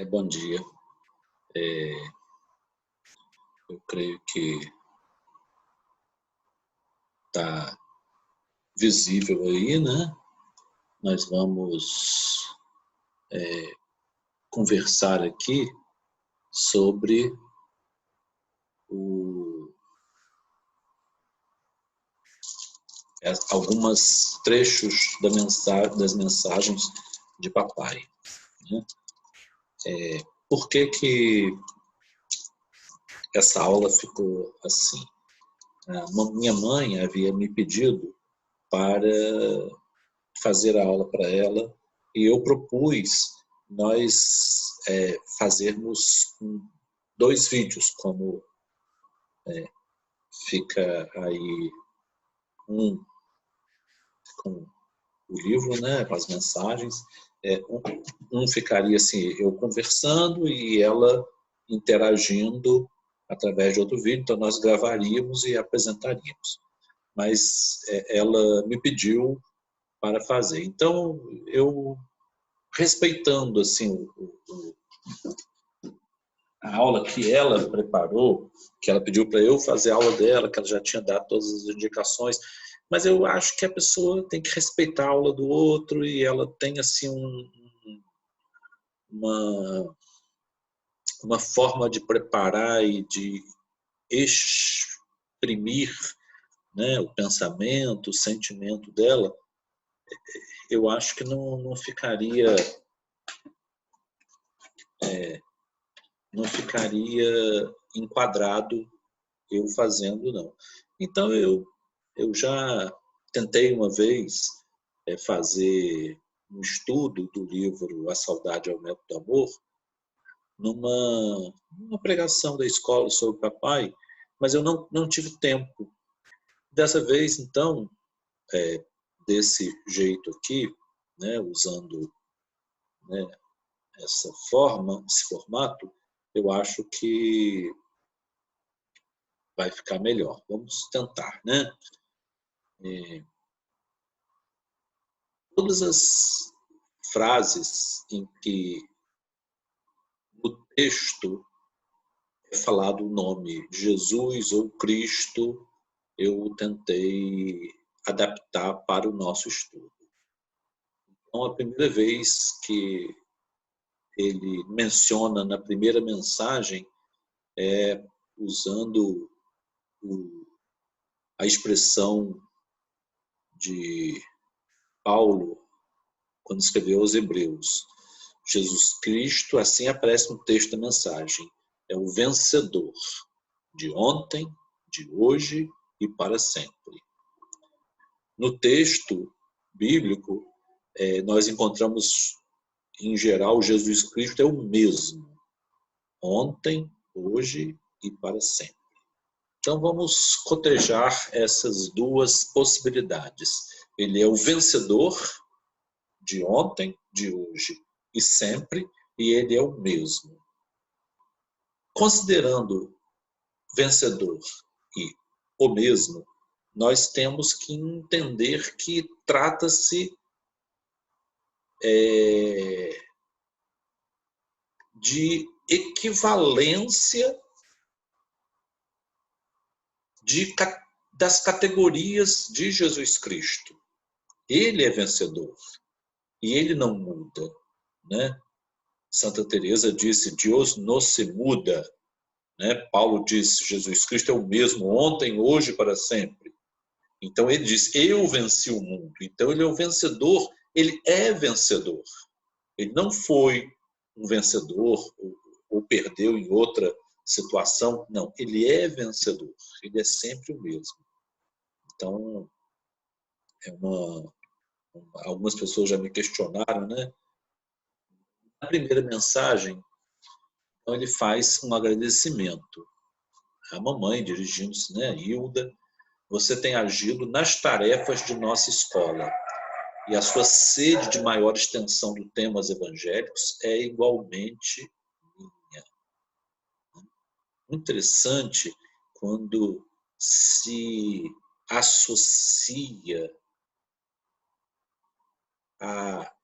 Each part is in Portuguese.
Bom dia. Eu creio que está visível aí, né? Nós vamos conversar aqui sobre alguns trechos das mensagens de papai, né? Por que essa aula ficou assim? Minha mãe havia me pedido para fazer a aula para ela e eu propus nós fazermos 2 vídeos, como fica aí com o livro, né, com as mensagens. Um ficaria assim, eu conversando e ela interagindo através de outro vídeo, então nós gravaríamos e apresentaríamos. Mas ela me pediu para fazer. Então, eu, respeitando assim a aula que ela preparou, que ela pediu para eu fazer a aula dela, que ela já tinha dado todas as indicações, mas eu acho que a pessoa tem que respeitar a aula do outro e ela tem assim uma forma de preparar e de exprimir, né, o pensamento, o sentimento dela. Eu acho que não ficaria enquadrado eu fazendo, não. Então, eu já tentei uma vez fazer um estudo do livro A Saudade é o Método do Amor, numa pregação da escola sobre papai, mas eu não tive tempo. Dessa vez, então, desse jeito aqui, né, usando, né, esse formato, eu acho que vai ficar melhor. Vamos tentar, né? Todas as frases em que no texto é falado o nome Jesus ou Cristo, eu tentei adaptar para o nosso estudo. Então, a primeira vez que ele menciona na primeira mensagem é usando a expressão de Paulo quando escreveu aos Hebreus. Jesus Cristo, assim aparece no texto da mensagem, é o vencedor de ontem, de hoje e para sempre. No texto bíblico, nós encontramos, em geral, Jesus Cristo é o mesmo, ontem, hoje e para sempre. Então vamos cotejar essas duas possibilidades. Ele é o vencedor de ontem, de hoje e sempre, e ele é o mesmo. Considerando vencedor e o mesmo, nós temos que entender que trata-se de equivalência das categorias de Jesus Cristo. Ele é vencedor e ele não muda, né? Santa Teresa disse: Deus não se muda, né? Paulo disse: Jesus Cristo é o mesmo ontem, hoje, para sempre. Então ele diz: eu venci o mundo. Então ele é o vencedor, ele é vencedor. Ele não foi um vencedor ou perdeu em outra situação. Não, ele é vencedor. Ele é sempre o mesmo. Então, algumas pessoas já me questionaram, né? Na primeira mensagem, então, ele faz um agradecimento à mamãe, dirigindo-se, né? Hilda, você tem agido nas tarefas de nossa escola e a sua sede de maior extensão de temas evangélicos é igualmente minha. Muito interessante quando se associa a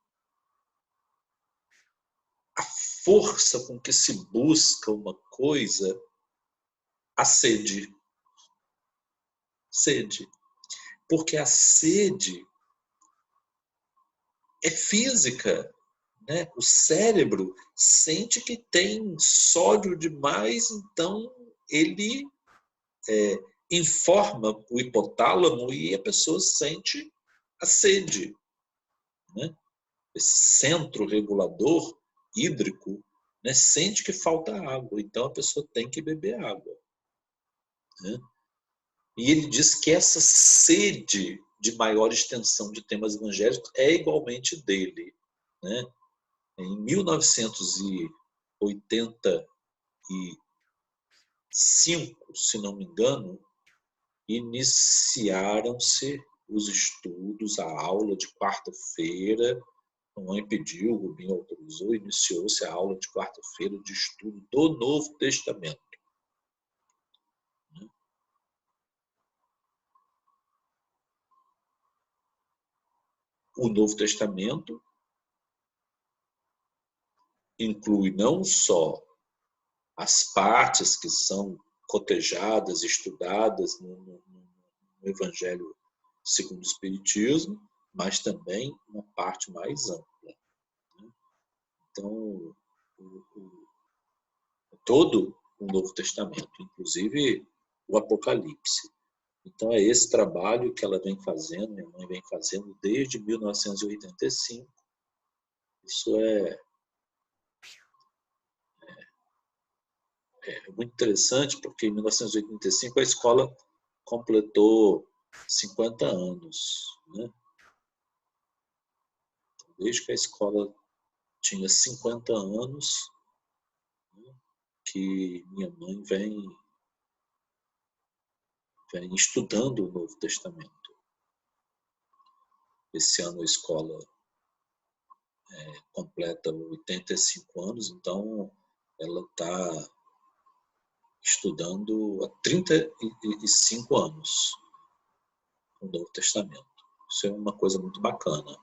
força com que se busca uma coisa, a sede. Sede. Porque a sede é física, né? O cérebro sente que tem sódio demais, então ele informa o hipotálamo e a pessoa sente a sede, né? Esse centro regulador hídrico, né, sente que falta água, então a pessoa tem que beber água, né? E ele diz que essa sede de maior extensão de temas evangélicos é igualmente dele, né? Em 1985, se não me engano, iniciaram-se os estudos, a aula de quarta-feira. A mãe pediu, o Rubinho autorizou, iniciou-se a aula de quarta-feira de estudo do Novo Testamento. O Novo Testamento inclui não só as partes que são cotejadas, estudadas no Evangelho segundo o Espiritismo, mas também uma parte mais ampla. Então, todo o Novo Testamento, inclusive o Apocalipse. Então, é esse trabalho que ela vem fazendo, minha mãe vem fazendo desde 1985. Isso é muito interessante, porque em 1985 a escola completou 50 anos, né? Desde que a escola tinha 50 anos, né, que minha mãe vem estudando o Novo Testamento. Esse ano a escola completa 85 anos, então ela está estudando há 35 anos o Novo Testamento. Isso é uma coisa muito bacana.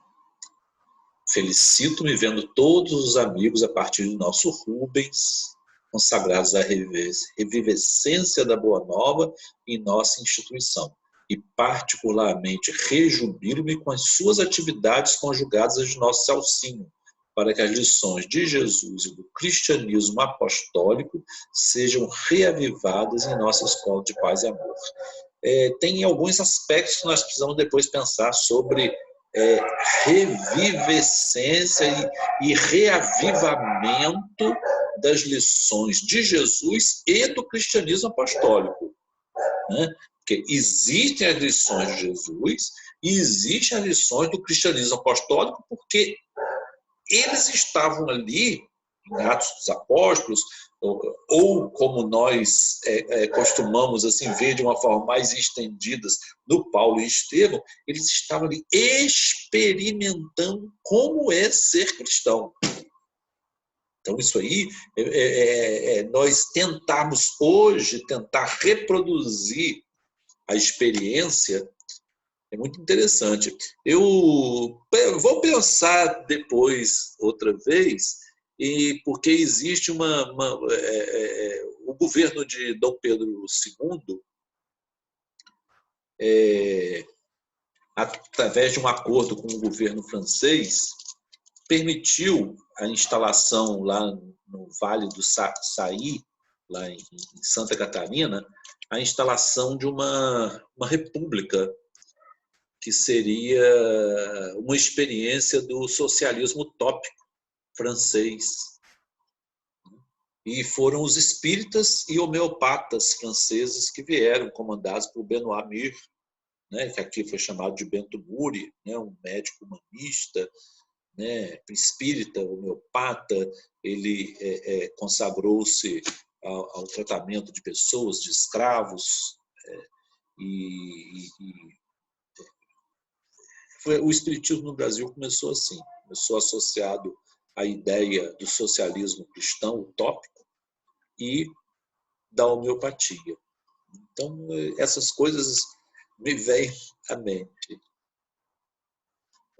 Felicito-me vendo todos os amigos a partir do nosso Rubens, consagrados à revivescência da Boa Nova em nossa instituição. E particularmente rejubilo-me com as suas atividades conjugadas às de nosso Celcinho, para que as lições de Jesus e do cristianismo apostólico sejam reavivadas em nossa escola de paz e amor. Tem alguns aspectos que nós precisamos depois pensar sobre revivescência e reavivamento das lições de Jesus e do cristianismo apostólico, né? Porque existem as lições de Jesus e existem as lições do cristianismo apostólico, porque eles estavam ali em Atos dos Apóstolos, ou como nós costumamos assim ver de uma forma mais estendida no Paulo e Estevão, eles estavam ali experimentando como é ser cristão. Então isso aí, nós tentarmos hoje, tentar reproduzir a experiência, é muito interessante. Eu vou pensar depois, outra vez, porque existe o governo de Dom Pedro II, através de um acordo com o governo francês, permitiu a instalação lá no Vale do Saí, lá em Santa Catarina, a instalação de uma república, que seria uma experiência do socialismo utópico francês. E foram os espíritas e homeopatas franceses que vieram, comandados por Benoît Mir, né, que aqui foi chamado de Bento Muri, né, um médico humanista, né, espírita, homeopata. Ele consagrou-se ao tratamento de pessoas, de escravos, o espiritismo no Brasil começou assim, começou associado à ideia do socialismo cristão utópico e da homeopatia. Então, essas coisas me vêm à mente.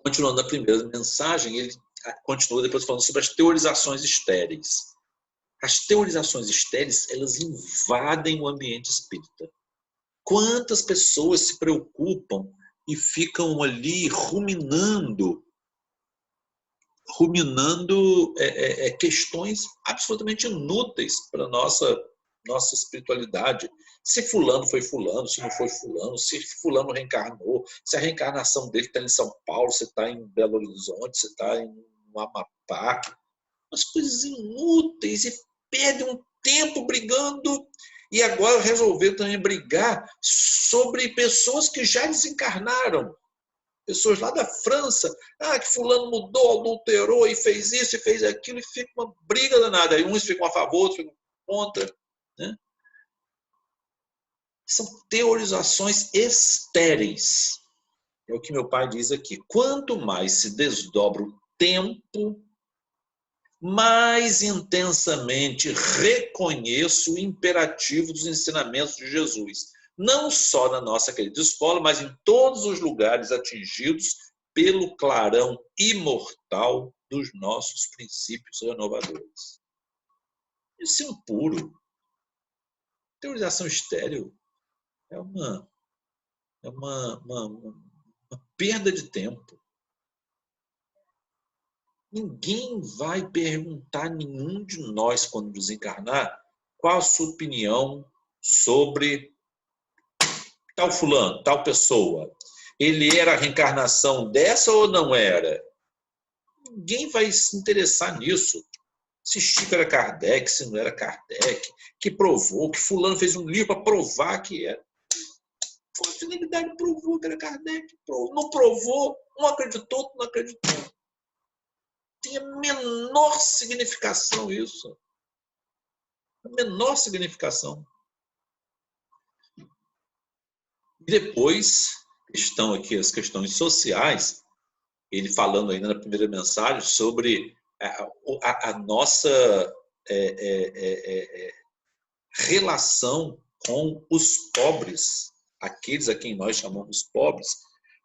Continuando a primeira mensagem, ele continua depois falando sobre as teorizações estéreis. As teorizações estéreis, elas invadem o ambiente espírita. Quantas pessoas se preocupam e ficam ali ruminando questões absolutamente inúteis para a nossa espiritualidade. Se fulano foi fulano, se não foi fulano, se fulano reencarnou, se a reencarnação dele está em São Paulo, se está em Belo Horizonte, se está em Amapá. Umas coisas inúteis, e perde um tempo brigando. E agora resolveu também brigar sobre pessoas que já desencarnaram. Pessoas lá da França, que fulano mudou, adulterou e fez isso e fez aquilo, e fica uma briga danada. Aí uns ficam a favor, outros ficam contra. Né? São teorizações estéreis. É o que meu pai diz aqui. Quanto mais se desdobra o tempo, mais intensamente reconheço o imperativo dos ensinamentos de Jesus. Não só na nossa querida escola, mas em todos os lugares atingidos pelo clarão imortal dos nossos princípios renovadores. Isso é impuro. Teorização estéril é uma perda de tempo. Ninguém vai perguntar a nenhum de nós, quando desencarnar, qual a sua opinião sobre tal fulano, tal pessoa. Ele era a reencarnação dessa ou não era? Ninguém vai se interessar nisso. Se Chico era Kardec, se não era Kardec, que provou, que fulano fez um livro para provar que era. A finalidade provou que era Kardec. Não provou, não acreditou, não acreditou. Tem a menor significação isso. A menor significação. E depois estão aqui as questões sociais, ele falando ainda na primeira mensagem sobre a nossa relação com os pobres, aqueles a quem nós chamamos pobres,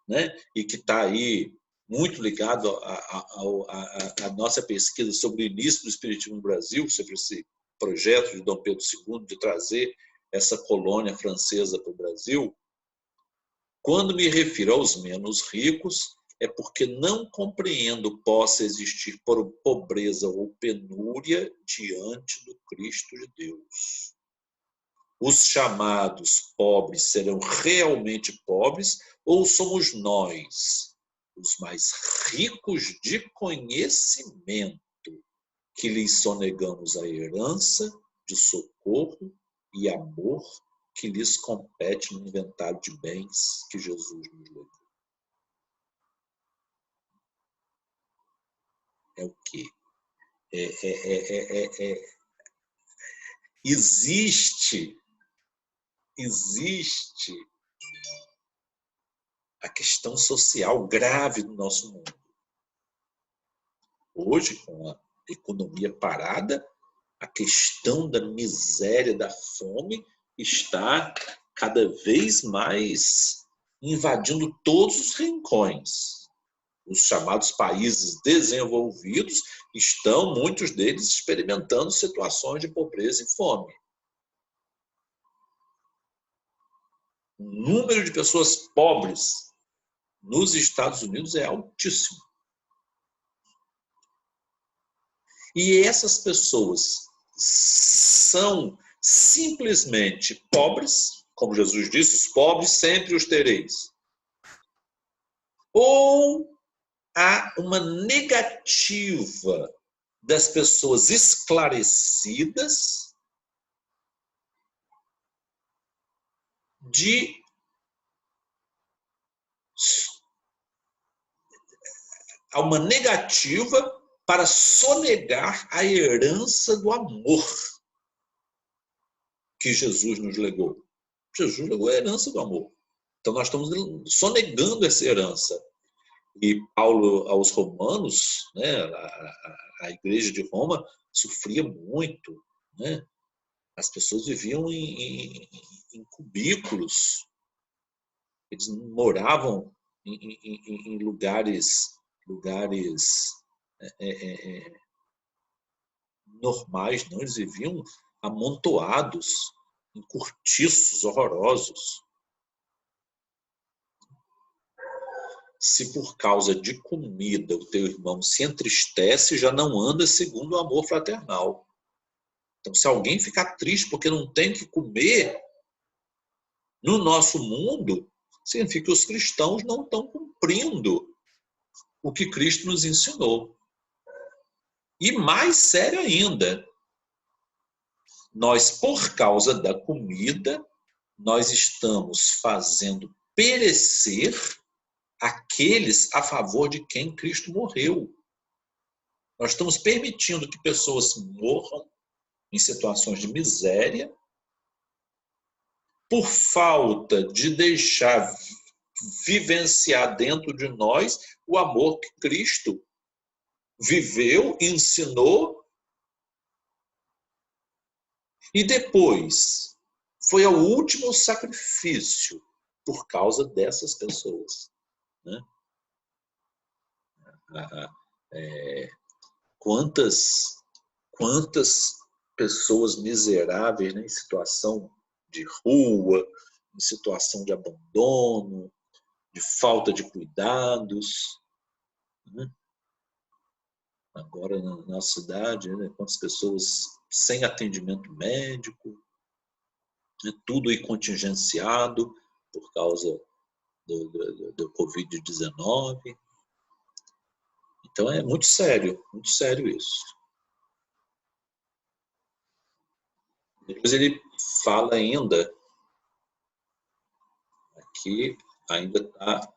né? E que está aí muito ligado à nossa pesquisa sobre o início do Espiritismo no Brasil, sobre esse projeto de Dom Pedro II de trazer essa colônia francesa para o Brasil. Quando me refiro aos menos ricos, é porque não compreendo possa existir pobreza ou penúria diante do Cristo de Deus. Os chamados pobres serão realmente pobres ou somos nós, os mais ricos de conhecimento, que lhes sonegamos a herança de socorro e amor que lhes compete no inventário de bens que Jesus nos legou? É o quê? Existe a questão social grave do nosso mundo. Hoje, com a economia parada, a questão da miséria, da fome, está cada vez mais invadindo todos os rincões. Os chamados países desenvolvidos estão, muitos deles, experimentando situações de pobreza e fome. O número de pessoas pobres nos Estados Unidos é altíssimo. E essas pessoas são simplesmente pobres, como Jesus disse, os pobres sempre os tereis. Ou há uma negativa das pessoas esclarecidas há uma negativa para sonegar a herança do amor que Jesus nos legou. Jesus legou a herança do amor. Então nós estamos sonegando essa herança. E Paulo aos Romanos, né, a igreja de Roma sofria muito, né? As pessoas viviam em cubículos, eles moravam em lugares normais, não, eles viviam amontoados em cortiços horrorosos. Se por causa de comida o teu irmão se entristece, já não anda segundo o amor fraternal. Então, se alguém ficar triste porque não tem que comer, no nosso mundo, significa que os cristãos não estão cumprindo o que Cristo nos ensinou. E mais sério ainda, nós, por causa da comida, nós estamos fazendo perecer aqueles a favor de quem Cristo morreu. Nós estamos permitindo que pessoas morram em situações de miséria por falta de deixar vivenciar dentro de nós o amor que Cristo viveu, ensinou e depois foi ao último sacrifício por causa dessas pessoas. Né? Quantas pessoas miseráveis, né, em situação de rua, em situação de abandono, de falta de cuidados. Né? Agora, na nossa cidade, né, quantas pessoas sem atendimento médico, né, tudo aí contingenciado por causa do Covid-19. Então, é muito sério isso. Depois ele fala ainda, aqui ainda está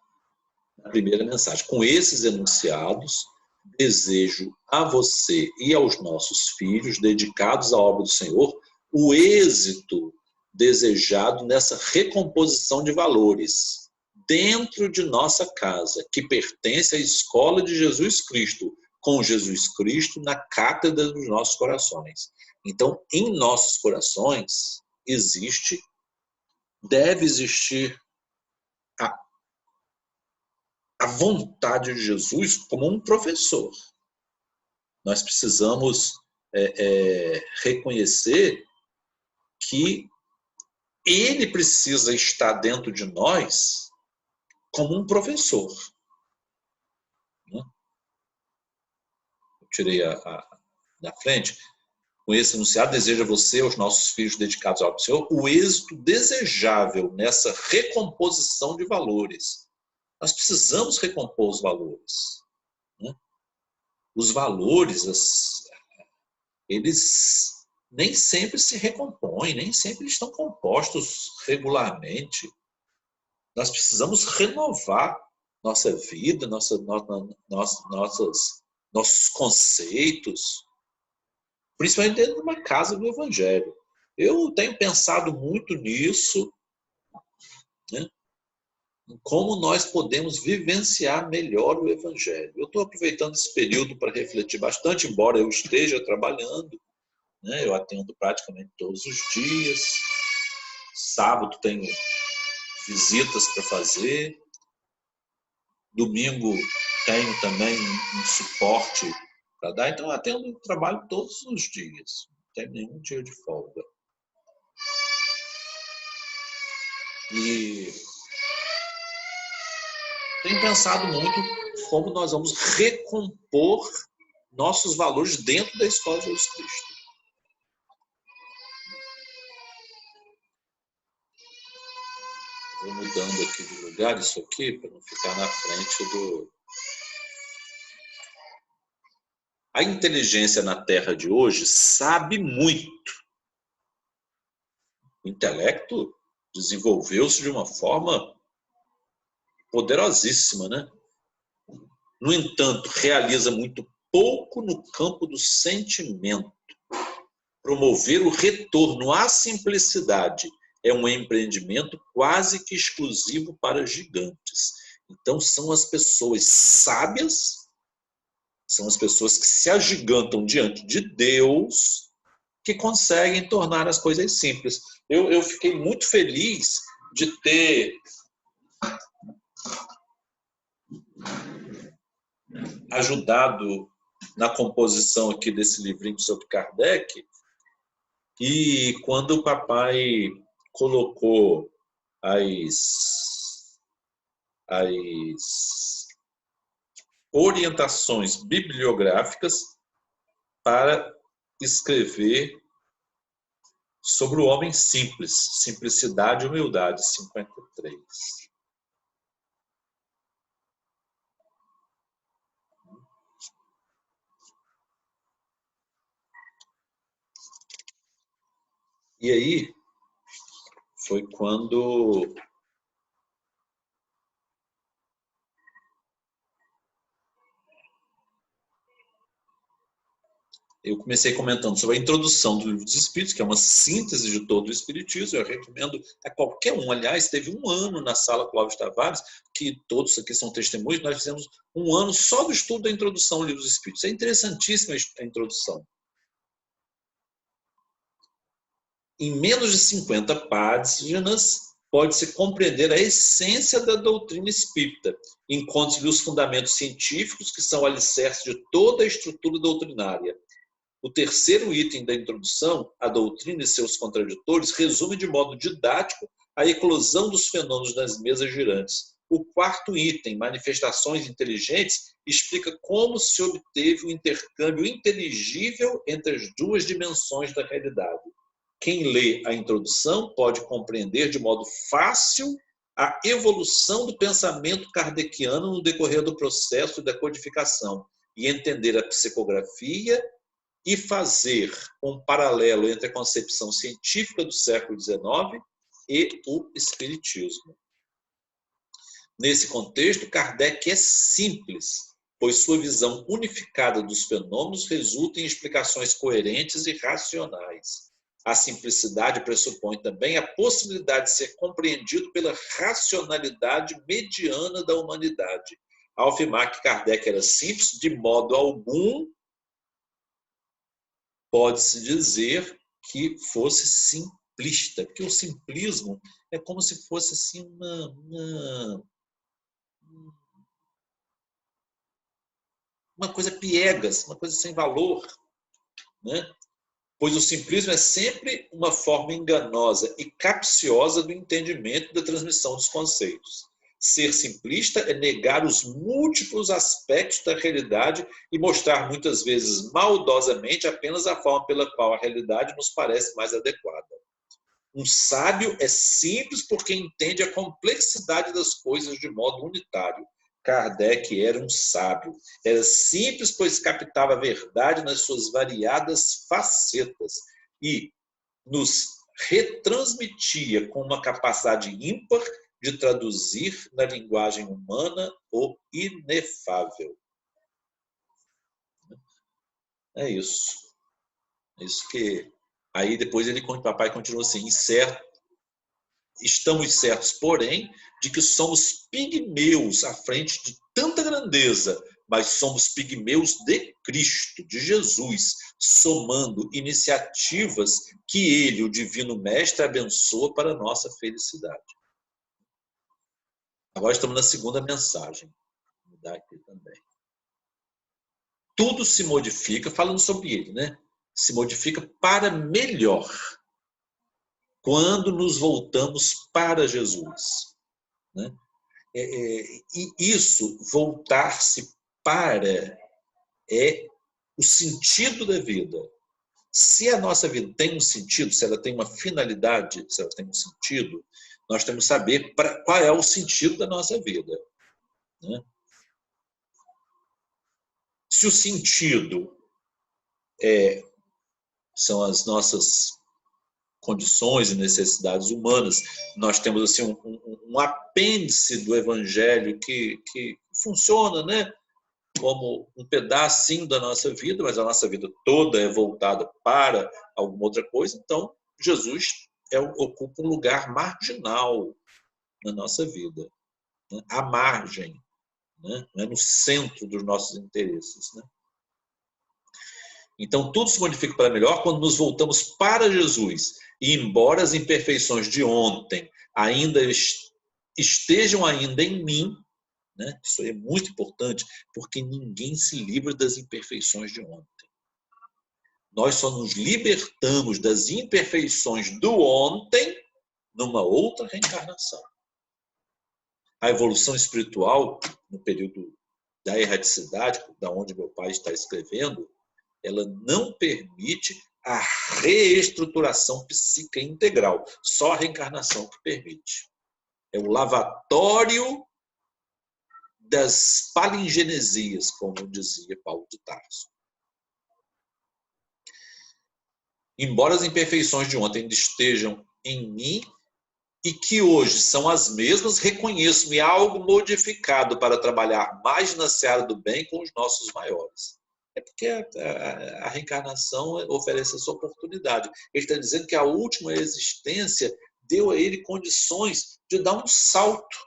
na primeira mensagem, com esses enunciados, desejo a você e aos nossos filhos, dedicados à obra do Senhor, o êxito desejado nessa recomposição de valores dentro de nossa casa, que pertence à escola de Jesus Cristo, com Jesus Cristo na cátedra dos nossos corações. Então, em nossos corações deve existir a vontade de Jesus como um professor. Nós precisamos reconhecer que ele precisa estar dentro de nós como um professor. Eu tirei da frente. Com esse enunciado, deseja você, aos nossos filhos dedicados ao Senhor, o êxito desejável nessa recomposição de valores. Nós precisamos recompor os valores. Né? Os valores, eles nem sempre se recompõem, nem sempre estão compostos regularmente. Nós precisamos renovar nossa vida, nossos conceitos, principalmente dentro de uma casa do Evangelho. Eu tenho pensado muito nisso, né? Em como nós podemos vivenciar melhor o Evangelho. Eu estou aproveitando esse período para refletir bastante, embora eu esteja trabalhando, né? Eu atendo praticamente todos os dias. Sábado tenho visitas para fazer. Domingo tenho também um suporte para dar. Então, eu atendo trabalho todos os dias. Não tenho nenhum dia de folga. E tenho pensado muito como nós vamos recompor nossos valores dentro da escola de Jesus Cristo. Vou mudando aqui de lugar isso aqui para não ficar na frente do... A inteligência na Terra de hoje sabe muito. O intelecto desenvolveu-se de uma forma poderosíssima, né? No entanto, realiza muito pouco no campo do sentimento. Promover o retorno à simplicidade é um empreendimento quase que exclusivo para gigantes. Então, são as pessoas sábias, são as pessoas que se agigantam diante de Deus, que conseguem tornar as coisas simples. Eu fiquei muito feliz de ter ajudado na composição aqui desse livrinho sobre Kardec, e quando o papai colocou as orientações bibliográficas para escrever sobre o homem simples, simplicidade e humildade, 53. E aí foi quando eu comecei comentando sobre a introdução do Livro dos Espíritos, que é uma síntese de todo o Espiritismo. Eu recomendo a qualquer um. Aliás, teve um ano na Sala Clóvis Tavares, que todos aqui são testemunhos, nós fizemos um ano só do estudo da introdução ao Livro dos Espíritos. É interessantíssima a introdução. Em menos de 50 páginas, pode-se compreender a essência da doutrina espírita. Encontre-se os fundamentos científicos, que são o alicerce de toda a estrutura doutrinária. O terceiro item da introdução, a doutrina e seus contraditores, resume de modo didático a eclosão dos fenômenos das mesas girantes. O quarto item, manifestações inteligentes, explica como se obteve o intercâmbio inteligível entre as duas dimensões da realidade. Quem lê a introdução pode compreender de modo fácil a evolução do pensamento kardeciano no decorrer do processo da codificação e entender a psicografia e fazer um paralelo entre a concepção científica do século XIX e o espiritismo. Nesse contexto, Kardec é simples, pois sua visão unificada dos fenômenos resulta em explicações coerentes e racionais. A simplicidade pressupõe também a possibilidade de ser compreendido pela racionalidade mediana da humanidade. Ao afirmar que Kardec era simples, de modo algum pode-se dizer que fosse simplista, porque o simplismo é como se fosse assim uma coisa piegas, uma coisa sem valor, né? Pois o simplismo é sempre uma forma enganosa e capciosa do entendimento da transmissão dos conceitos. Ser simplista é negar os múltiplos aspectos da realidade e mostrar muitas vezes maldosamente apenas a forma pela qual a realidade nos parece mais adequada. Um sábio é simples porque entende a complexidade das coisas de modo unitário. Kardec era um sábio. Era simples, pois captava a verdade nas suas variadas facetas e nos retransmitia com uma capacidade ímpar de traduzir na linguagem humana o inefável. É isso. É isso que... Aí depois o papai continua assim, estamos certos, porém, de que somos pigmeus à frente de tanta grandeza, mas somos pigmeus de Cristo, de Jesus, somando iniciativas que Ele, o Divino Mestre, abençoa para a nossa felicidade. Agora estamos na segunda mensagem. Vou mudar aqui também. Tudo se modifica, falando sobre Ele, né? Se modifica para melhor quando nos voltamos para Jesus, né? E isso, voltar-se para, é o sentido da vida. Se a nossa vida tem um sentido, se ela tem uma finalidade, se ela tem um sentido, nós temos que saber qual é o sentido da nossa vida, né? Se o sentido são as nossas condições e necessidades humanas, nós temos assim um apêndice do Evangelho que funciona, né, como um pedacinho da nossa vida, mas a nossa vida toda é voltada para alguma outra coisa. Então, Jesus ocupa um lugar marginal na nossa vida, né, à margem, né, não é no centro dos nossos interesses, né? Então, tudo se modifica para melhor quando nos voltamos para Jesus. E, embora as imperfeições de ontem estejam ainda em mim, né? Isso aí é muito importante, porque ninguém se livra das imperfeições de ontem. Nós só nos libertamos das imperfeições do ontem numa outra reencarnação. A evolução espiritual, no período da erraticidade, da onde meu pai está escrevendo, ela não permite a reestruturação psíquica integral. Só a reencarnação que permite. É o lavatório das palingenesias, como dizia Paulo de Tarso. Embora as imperfeições de ontem estejam em mim e que hoje são as mesmas, reconheço-me algo modificado para trabalhar mais na seara do bem com os nossos maiores. É porque a reencarnação oferece essa oportunidade. Ele está dizendo que a última existência deu a ele condições de dar um salto.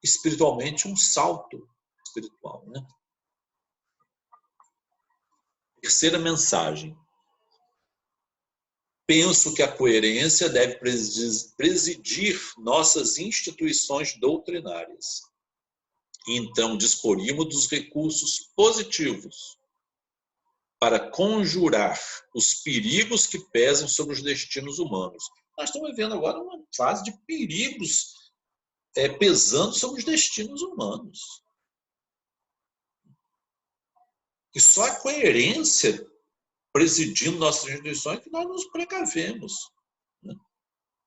Espiritualmente, um salto espiritual, né? Terceira mensagem. Penso que a coerência deve presidir nossas instituições doutrinárias. Então, disporimos dos recursos positivos para conjurar os perigos que pesam sobre os destinos humanos. Nós estamos vivendo agora uma fase de perigos pesando sobre os destinos humanos. E só a coerência presidindo nossas instituições que nós nos precavemos. Né?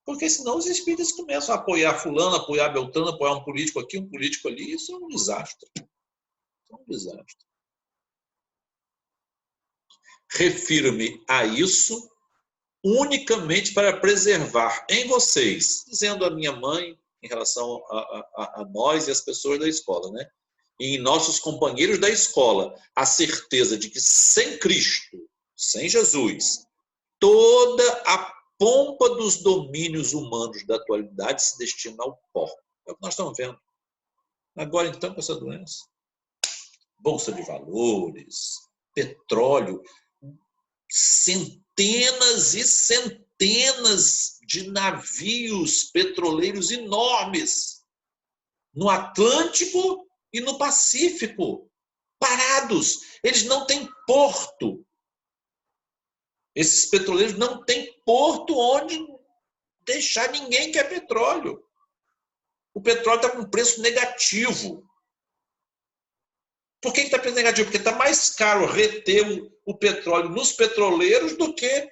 Porque senão os espíritas começam a apoiar fulano, apoiar Beltrano, apoiar um político aqui, um político ali. Isso é um desastre. Isso é um desastre. Refiro-me a isso unicamente para preservar em vocês, dizendo a minha mãe em relação a nós e as pessoas da escola, né? E em nossos companheiros da escola, a certeza de que sem Cristo, sem Jesus, toda a pompa dos domínios humanos da atualidade se destina ao pó. É o que nós estamos vendo. Agora, então, com essa doença. Bolsa de valores, petróleo, centenas e centenas de navios petroleiros enormes no Atlântico e no Pacífico, parados. Eles não têm porto. Esses petroleiros não têm porto onde deixar ninguém que é petróleo. O petróleo está com preço negativo. Por que está preço negativo? Porque está mais caro reter o petróleo nos petroleiros do que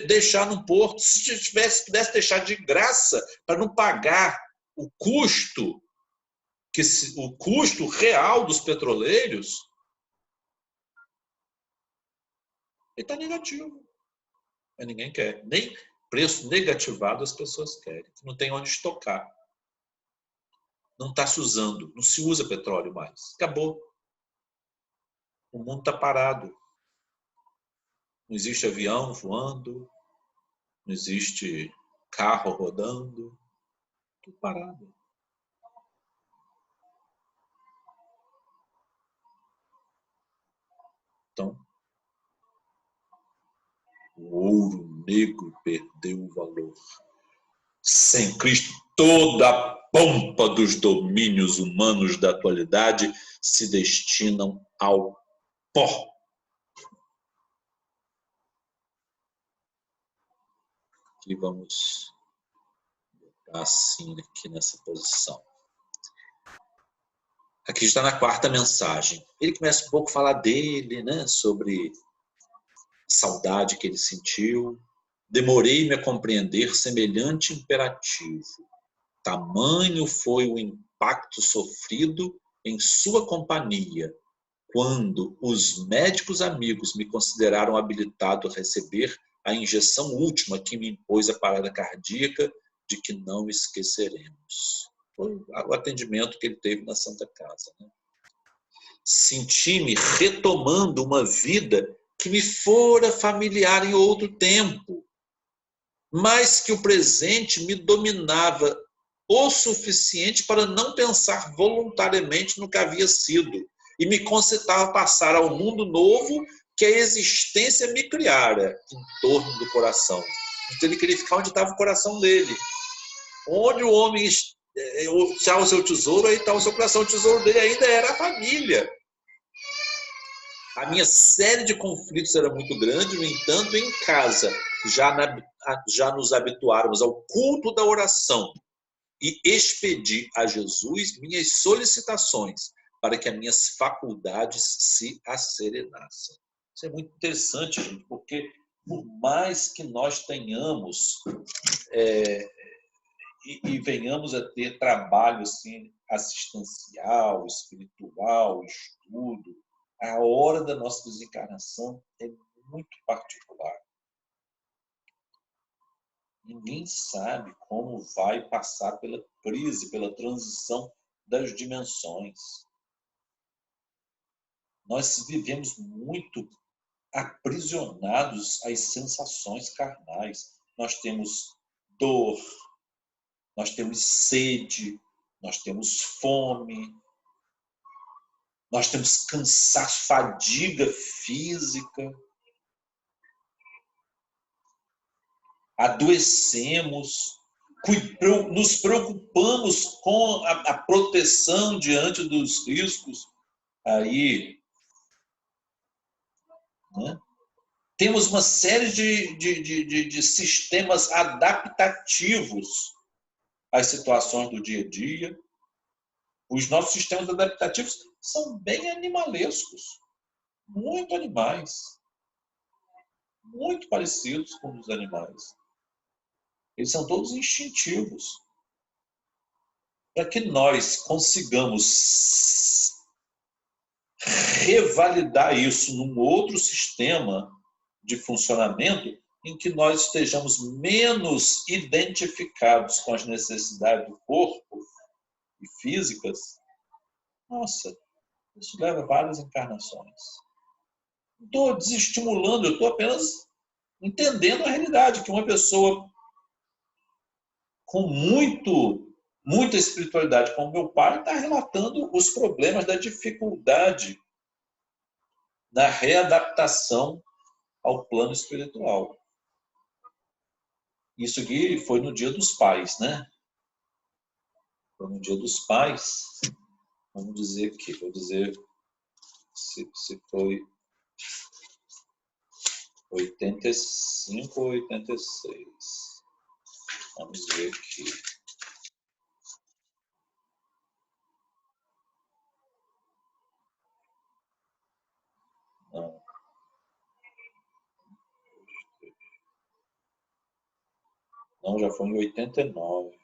deixar no porto. Se pudesse deixar de graça para não pagar o custo real dos petroleiros, ele está negativo. Mas ninguém quer. Nem preço negativado as pessoas querem. Não tem onde estocar. Não está se usando. Não se usa petróleo mais. Acabou. O mundo está parado. Não existe avião voando. Não existe carro rodando. Tudo parado. Então, o ouro negro perdeu o valor. Sem Cristo, toda a pompa dos domínios humanos da atualidade se destinam ao pó. E vamos botar assim aqui nessa posição. Aqui está na quarta mensagem. Ele começa um pouco a falar dele, né, sobre saudade que ele sentiu. Demorei-me a compreender semelhante imperativo. Tamanho foi o impacto sofrido em sua companhia, quando os médicos amigos me consideraram habilitado a receber a injeção última que me impôs a parada cardíaca, de que não esqueceremos. Foi o atendimento que ele teve na Santa Casa. Né? Senti-me retomando uma vida que me fora familiar em outro tempo, mas que o presente me dominava o suficiente para não pensar voluntariamente no que havia sido e me concitava a passar ao mundo novo que a existência me criara em torno do coração. Então ele queria ficar onde estava o coração dele. Onde o homem Tchau o seu tesouro, aí está o seu coração. O tesouro dele ainda era a família. A minha série de conflitos era muito grande, no entanto, em casa já nos habituáramos ao culto da oração e expedi a Jesus minhas solicitações para que as minhas faculdades se asserenassem. Isso é muito interessante, gente, porque por mais que nós tenhamos e venhamos a ter trabalho assim, assistencial, espiritual, estudo, a hora da nossa desencarnação é muito particular. Ninguém sabe como vai passar pela crise, pela transição das dimensões. Nós vivemos muito aprisionados às sensações carnais. Nós temos dor, nós temos sede, nós temos fome, nós temos cansaço, fadiga física, adoecemos, nos preocupamos com a proteção diante dos riscos. Aí, né? Temos uma série de sistemas adaptativos às situações do dia a dia. Os nossos sistemas adaptativos são bem animalescos, muito animais, muito parecidos com os animais. Eles são todos instintivos. Para que nós consigamos revalidar isso num outro sistema de funcionamento em que nós estejamos menos identificados com as necessidades do corpo e físicas, nossa, isso leva várias encarnações. Não estou desestimulando, eu estou apenas entendendo a realidade, que uma pessoa com muita espiritualidade, como meu pai, está relatando os problemas da dificuldade na readaptação ao plano espiritual. Isso aqui foi no Dia dos Pais, né? Foi no Dia dos Pais. Vamos dizer aqui, vou dizer se foi 85 ou 86. Vamos ver aqui. Não. Não, já foi em 89.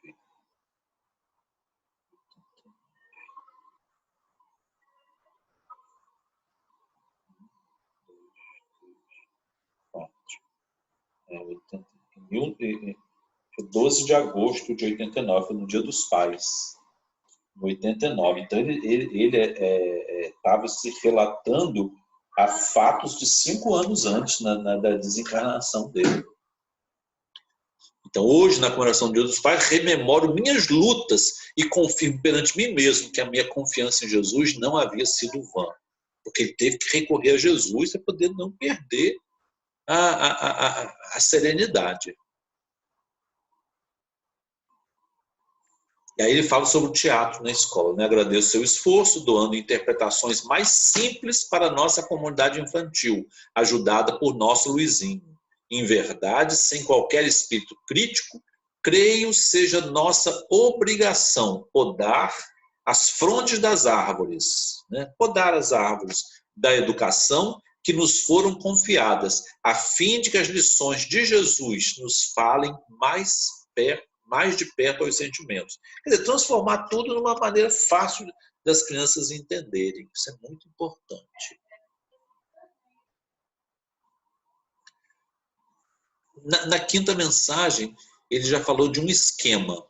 Em 12 de agosto de 89, foi no Dia dos Pais. Em 89. Então, ele estava se relatando a fatos de 5 anos antes da desencarnação dele. Então, hoje, na comemoração do Dia dos Pais, rememoro minhas lutas e confirmo perante mim mesmo que a minha confiança em Jesus não havia sido vã. Porque ele teve que recorrer a Jesus para poder não perder a serenidade. E aí ele fala sobre o teatro na escola, né? Agradeço seu esforço, doando interpretações mais simples para a nossa comunidade infantil, ajudada por nosso Luizinho. Em verdade, sem qualquer espírito crítico, creio seja nossa obrigação podar as frondes das árvores, né? Podar as árvores da educação que nos foram confiadas, a fim de que as lições de Jesus nos falem mais de perto aos sentimentos. Quer dizer, transformar tudo numa maneira fácil das crianças entenderem. Isso é muito importante. Na quinta mensagem, ele já falou de um esquema,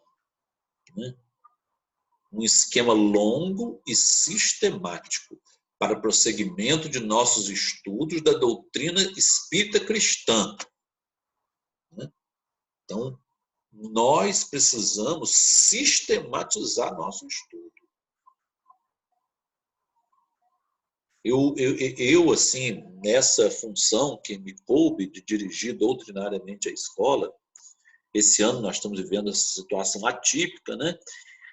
né? Um esquema longo e sistemático para prosseguimento de nossos estudos da doutrina espírita cristã. Né? Então, nós precisamos sistematizar nosso estudo. Eu, assim, nessa função que me coube de dirigir doutrinariamente a escola, esse ano nós estamos vivendo essa situação atípica, né?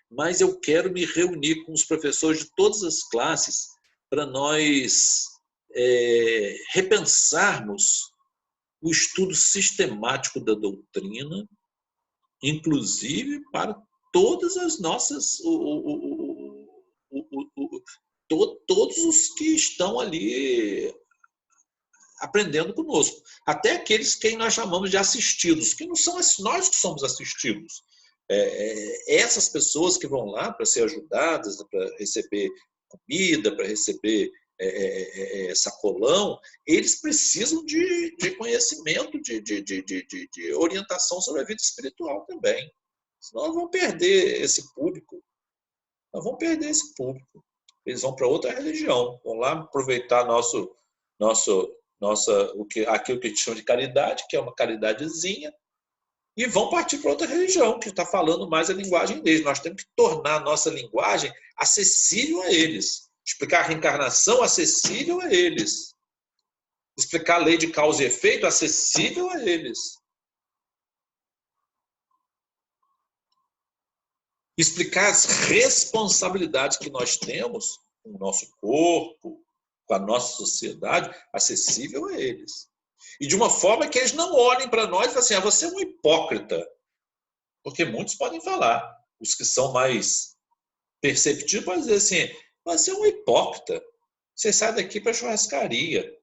mas eu quero me reunir com os professores de todas as classes para nós repensarmos o estudo sistemático da doutrina, inclusive para todas as nossas, todos os que estão ali aprendendo conosco, até aqueles que nós chamamos de assistidos, que não são nós que somos assistidos. Essas pessoas que vão lá para ser ajudadas, para receber comida, para receber sacolão, eles precisam de conhecimento, de orientação sobre a vida espiritual também. Senão nós vamos perder esse público. Nós vamos perder esse público. Eles vão para outra religião, vão lá aproveitar aquilo que a gente chama de caridade, que é uma caridadezinha, e vão partir para outra religião, que está falando mais a linguagem deles. Nós temos que tornar a nossa linguagem acessível a eles. Explicar a reencarnação acessível a eles. Explicar a lei de causa e efeito acessível a eles. Explicar as responsabilidades que nós temos com o nosso corpo, com a nossa sociedade, acessível a eles. E de uma forma que eles não olhem para nós e falem assim, você é um hipócrita. Porque muitos podem falar. Os que são mais perceptivos podem dizer assim, você é um hipócrita. Você sai daqui para a churrascaria.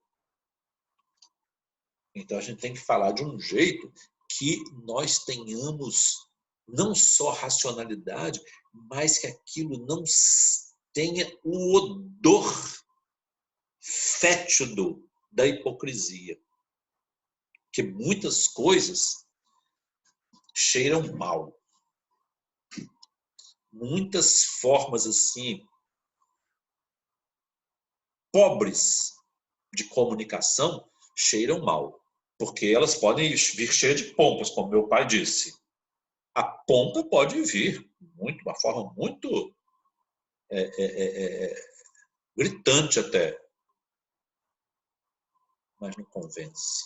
Então a gente tem que falar de um jeito que nós tenhamos não só racionalidade, mas que aquilo não tenha o odor fétido da hipocrisia. Que muitas coisas cheiram mal. Muitas formas assim pobres de comunicação cheiram mal, porque elas podem vir cheias de pompas, como meu pai disse. A pompa pode vir de uma forma muito gritante até, mas não convence.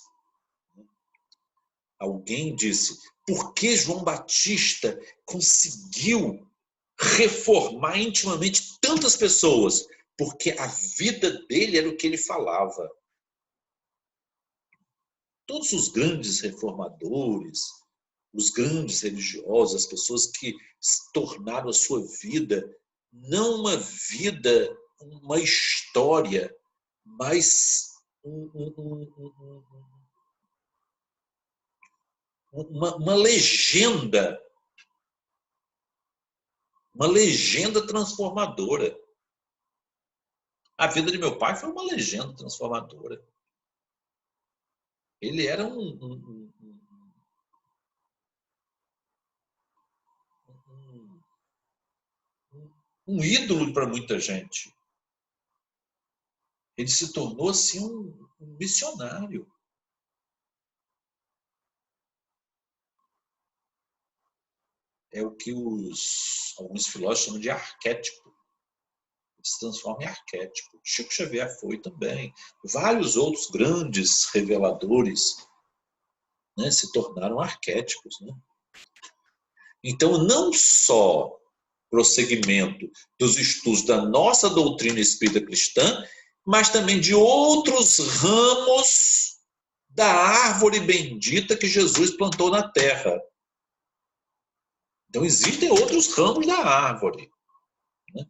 Alguém disse, por que João Batista conseguiu reformar intimamente tantas pessoas? Porque a vida dele era o que ele falava. Todos os grandes reformadores, os grandes religiosos, as pessoas que tornaram a sua vida, não uma vida, uma história, mas uma legenda transformadora. A vida de meu pai foi uma legenda transformadora. Ele era um ídolo para muita gente. Ele se tornou assim um missionário. É o que alguns filósofos chamam de arquétipo. Ele se transforma em arquétipo. Chico Xavier foi também. Vários outros grandes reveladores, né, se tornaram arquétipos. Né? Então, não só prosseguimento dos estudos da nossa doutrina espírita cristã, mas também de outros ramos da árvore bendita que Jesus plantou na terra. Então, existem outros ramos da árvore. Né?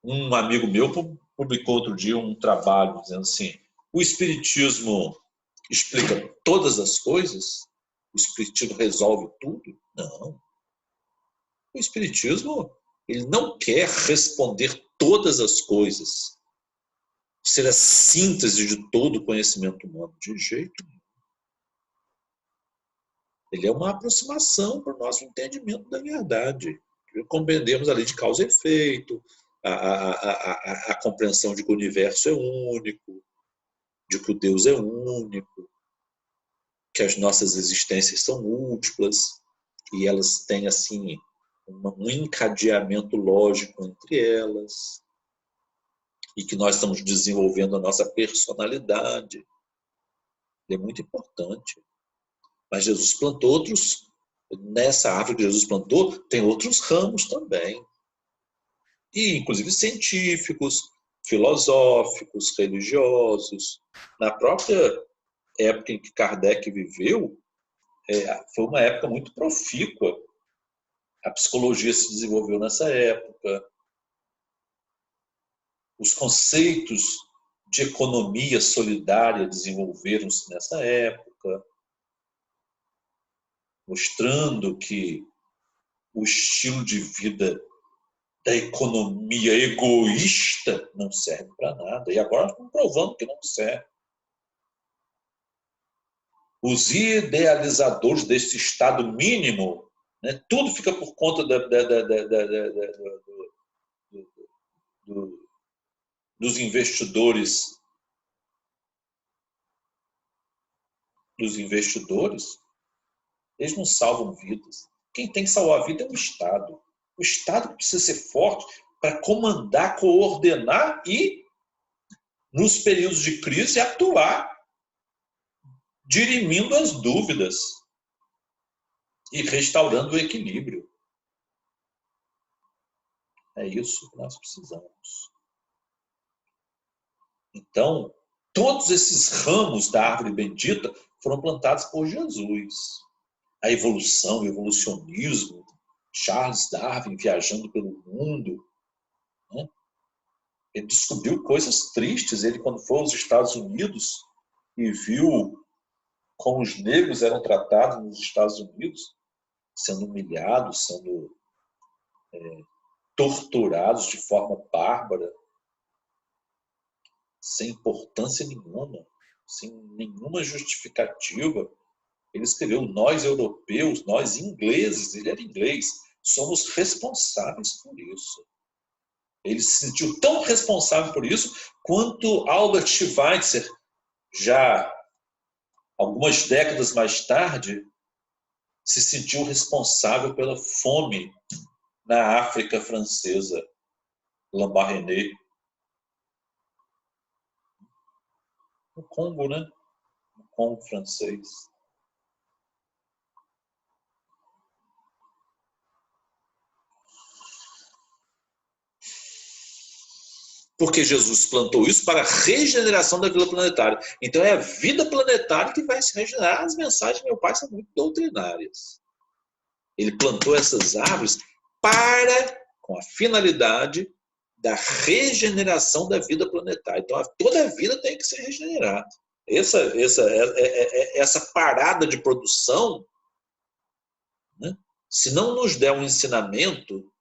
Um amigo meu publicou outro dia um trabalho dizendo assim, o Espiritismo explica todas as coisas? O Espiritismo resolve tudo? Não. O Espiritismo ele não quer responder todas as coisas, ser a síntese de todo o conhecimento humano, de jeito nenhum. Ele é uma aproximação para o nosso entendimento da verdade. Compreendemos a lei de causa e efeito, a compreensão de que o universo é único, de que o Deus é único, que as nossas existências são múltiplas, e elas têm assim um encadeamento lógico entre elas, e que nós estamos desenvolvendo a nossa personalidade. É muito importante. Mas Jesus plantou outros nessa árvore que Jesus plantou, tem outros ramos também. E, inclusive, científicos, filosóficos, religiosos. Na própria época em que Kardec viveu, foi uma época muito profícua. A psicologia se desenvolveu nessa época. Os conceitos de economia solidária desenvolveram-se nessa época, mostrando que o estilo de vida da economia egoísta não serve para nada. E agora estamos provando que não serve. Os idealizadores desse estado mínimo, né, tudo fica por conta dos investidores. Dos investidores, eles não salvam vidas. Quem tem que salvar a vida é o Estado. O Estado precisa ser forte para comandar, coordenar e, nos períodos de crise, atuar, dirimindo as dúvidas e restaurando o equilíbrio. É isso que nós precisamos. Então, todos esses ramos da árvore bendita foram plantados por Jesus. A evolução, o evolucionismo, Charles Darwin viajando pelo mundo, né? Ele descobriu coisas tristes. Ele, quando foi aos Estados Unidos e viu como os negros eram tratados nos Estados Unidos, sendo humilhados, sendo torturados de forma bárbara, sem importância nenhuma, sem nenhuma justificativa. Ele escreveu: nós europeus, nós ingleses, ele era inglês, somos responsáveis por isso. Ele se sentiu tão responsável por isso quanto Albert Schweitzer, já algumas décadas mais tarde, se sentiu responsável pela fome na África francesa, Lambaréné. No Congo, né? No Congo francês. Porque Jesus plantou isso para a regeneração da vida planetária. Então é a vida planetária que vai se regenerar. As mensagens do meu pai são muito doutrinárias. Ele plantou essas árvores com a finalidade da regeneração da vida planetária. Então toda a vida tem que ser regenerada. Essa parada de produção, né, se não nos der um ensinamento,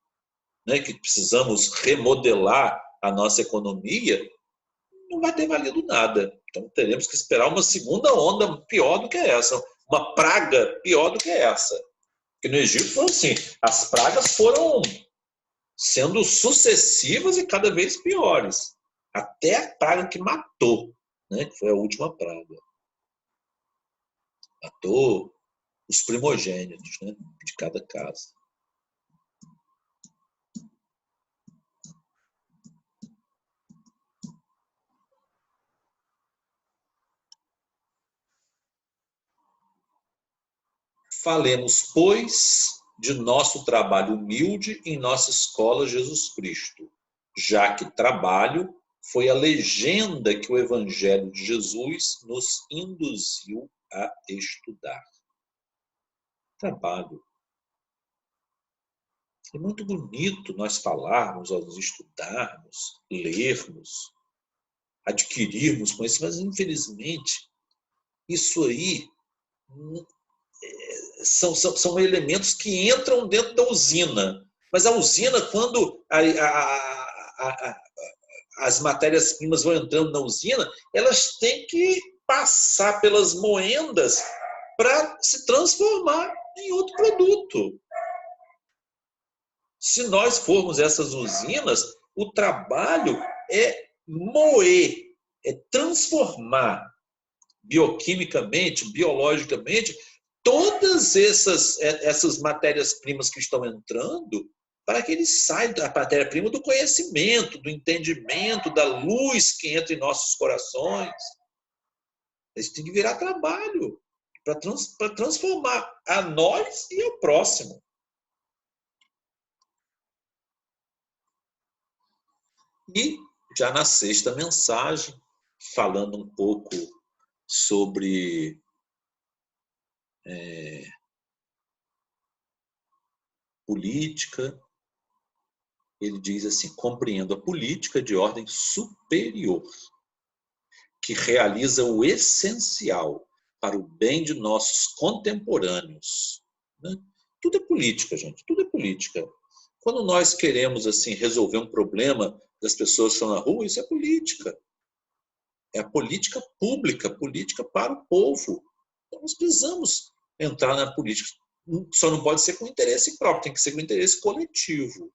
né, que precisamos remodelar a nossa economia, não vai ter valido nada. Então teremos que esperar uma segunda onda pior do que essa, uma praga pior do que essa. Porque no Egito foi assim, as pragas foram sendo sucessivas e cada vez piores, até a praga que matou, né, que foi a última praga. Matou os primogênitos, né, de cada casa. Falemos, pois, de nosso trabalho humilde em nossa escola Jesus Cristo, já que trabalho foi a legenda que o Evangelho de Jesus nos induziu a estudar. Trabalho. É muito bonito nós falarmos, nós estudarmos, lermos, adquirirmos conhecimento, mas, infelizmente, isso aí são elementos que entram dentro da usina. Mas a usina, quando as matérias-primas vão entrando na usina, elas têm que passar pelas moendas para se transformar em outro produto. Se nós formos essas usinas, o trabalho é moer, é transformar bioquimicamente, biologicamente, todas essas matérias-primas que estão entrando, para que eles saiam da matéria-prima do conhecimento, do entendimento, da luz que entra em nossos corações. Isso tem que virar trabalho. para transformar a nós e ao próximo. E já na sexta mensagem, falando um pouco sobre política, ele diz assim: compreendo a política de ordem superior, que realiza o essencial para o bem de nossos contemporâneos. Né? Tudo é política, gente, tudo é política. Quando nós queremos assim resolver um problema das pessoas que estão na rua, isso é política. É a política pública, política para o povo. Então, nós precisamos entrar na política. Só não pode ser com interesse próprio, tem que ser com interesse coletivo.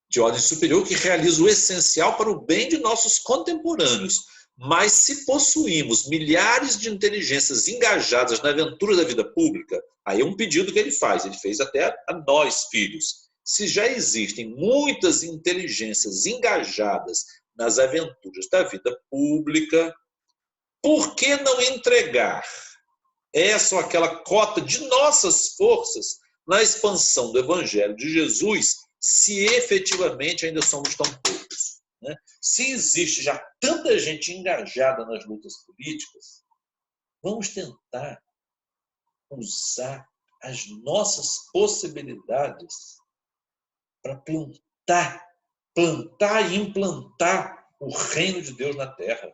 De ordem superior, que realiza o essencial para o bem de nossos contemporâneos. Mas se possuímos milhares de inteligências engajadas na aventura da vida pública, aí é um pedido que ele fez até a nós, filhos. Se já existem muitas inteligências engajadas nas aventuras da vida pública, por que não entregar essa ou aquela cota de nossas forças na expansão do Evangelho de Jesus, se efetivamente ainda somos tão poucos? Né? Se existe já tanta gente engajada nas lutas políticas, vamos tentar usar as nossas possibilidades para plantar e implantar o reino de Deus na Terra.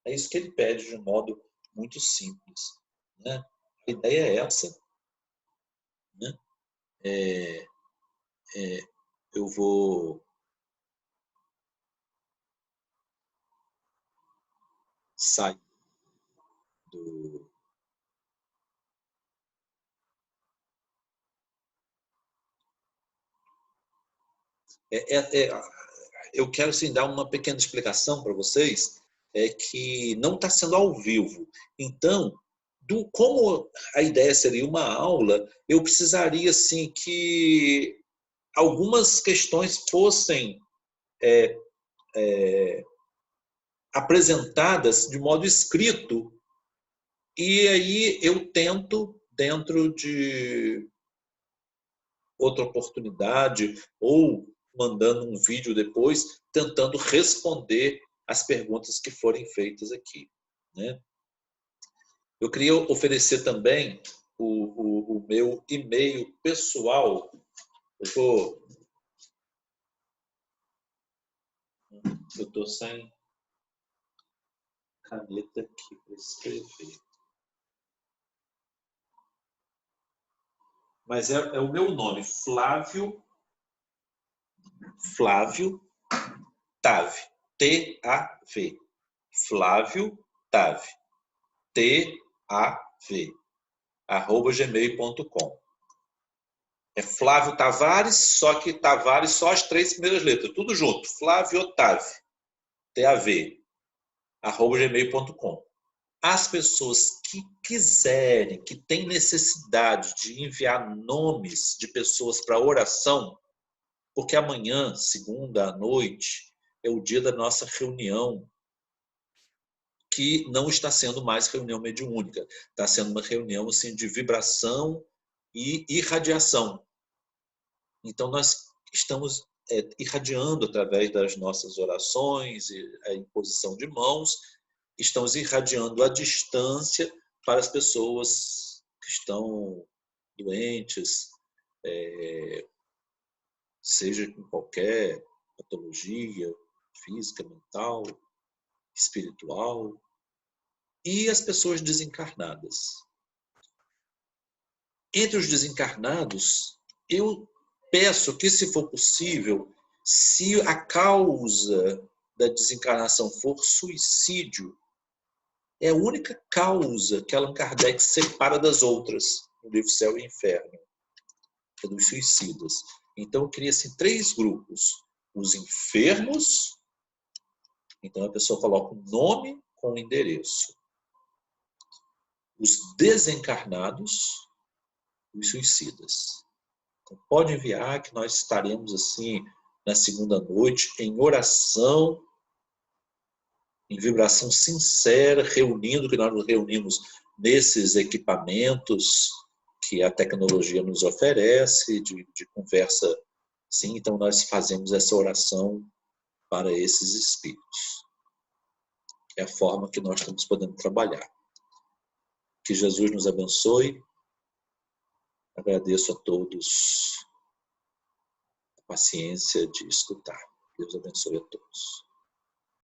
É isso que ele pede de um modo muito simples. Né? A ideia é essa. Né? Eu vou sair do... eu quero assim, dar uma pequena explicação para vocês, que não está sendo ao vivo. Então, como a ideia seria uma aula, eu precisaria assim, que algumas questões fossem apresentadas de modo escrito, e aí eu tento, dentro de outra oportunidade, ou mandando um vídeo depois, tentando responder as perguntas que forem feitas aqui. Né? Eu queria oferecer também o meu e-mail pessoal. Eu estou sem caneta aqui para escrever. Mas é o meu nome, Flávio Tave, T-A-V. Flávio Tave, T-A-V, @gmail.com. É Flávio Tavares, só que Tavares só as 3 primeiras letras, tudo junto. Flávio Otávio, T-A-V, @gmail.com. As pessoas que quiserem, que têm necessidade de enviar nomes de pessoas para oração, porque amanhã, segunda à noite, é o dia da nossa reunião, que não está sendo mais reunião mediúnica, está sendo uma reunião assim, de vibração e irradiação. Então, nós estamos irradiando através das nossas orações e a imposição de mãos, estamos irradiando à distância para as pessoas que estão doentes, seja com qualquer patologia física, mental, espiritual, e as pessoas desencarnadas. Entre os desencarnados, eu peço que, se for possível, se a causa da desencarnação for suicídio, é a única causa que Allan Kardec separa das outras, no livro Céu e Inferno, que é dos suicidas. Então, eu queria assim, 3 grupos. Os enfermos, então a pessoa coloca o nome com o endereço. Os desencarnados, os suicidas. Então, pode enviar que nós estaremos assim na segunda noite em oração, em vibração sincera, reunindo, que nós nos reunimos nesses equipamentos que a tecnologia nos oferece, de conversa, sim, então nós fazemos essa oração para esses espíritos. É a forma que nós estamos podendo trabalhar. Que Jesus nos abençoe. Agradeço a todos a paciência de escutar. Deus abençoe a todos.